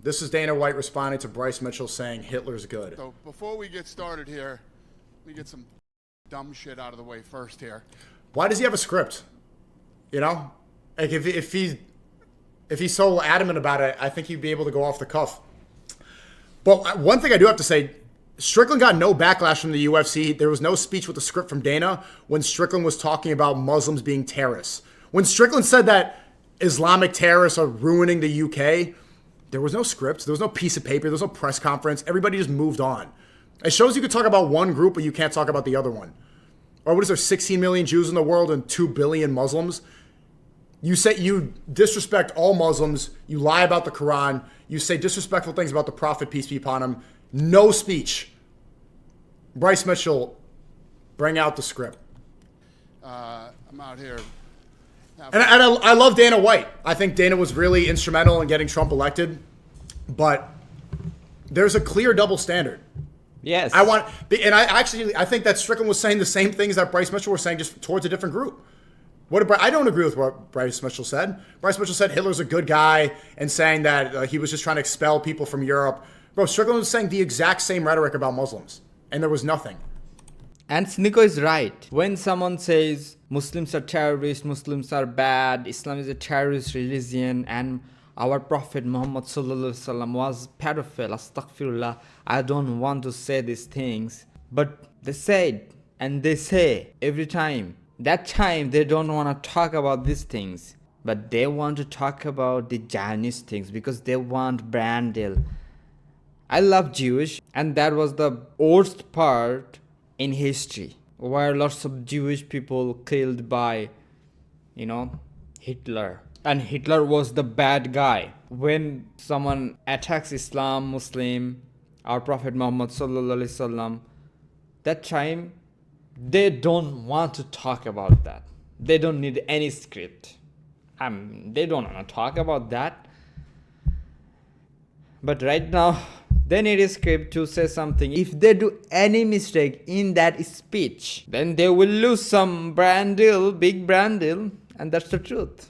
This is Dana White responding to Bryce Mitchell saying Hitler's good. So before we get started here, let me get some dumb shit out of the way first here. Why does he have a script? You know? Like if he's so adamant about it, I think he'd be able to go off the cuff. But one thing I do have to say, Strickland got no backlash from the UFC. There was no speech with the script from Dana when Strickland was talking about Muslims being terrorists. When Strickland said that Islamic terrorists are ruining the UK, there was no script. There was no piece of paper. There was no press conference. Everybody just moved on. It shows you can talk about one group, but you can't talk about the other one. Or what is there, 16 million Jews in the world and 2 billion Muslims? You say you disrespect all Muslims. You lie about the Quran. You say disrespectful things about the Prophet, peace be upon him. No speech. Bryce Mitchell, bring out the script. I'm out here. And I love Dana White. I think Dana was really instrumental in getting Trump elected. But there's a clear double standard. Yes. I think that Strickland was saying the same things that Bryce Mitchell was saying, just towards a different group. I don't agree with what Bryce Mitchell said. Bryce Mitchell said Hitler's a good guy and saying that he was just trying to expel people from Europe. Bro, Strickland was saying the exact same rhetoric about Muslims, and there was nothing. And SNEAKO is right. When someone says Muslims are terrorists, Muslims are bad, Islam is a terrorist religion, and our Prophet Muhammad Sallallahu Alaihi Wasallam was pedophile, astaghfirullah, I don't want to say these things. But they said, and they say every time. That time they don't want to talk about these things. But they want to talk about the Zionist things because they want brand deal. I love Jewish, and that was the worst part in history, where lots of Jewish people killed by, Hitler. And Hitler was the bad guy. When someone attacks Islam, Muslim, our Prophet Muhammad Sallallahu Alaihi Wasallam, that time they don't want to talk about that. They don't need any script. They don't want to talk about that. But right now, they need a script to say something. If they do any mistake in that speech, then they will lose some brand deal, big brand deal, and that's the truth.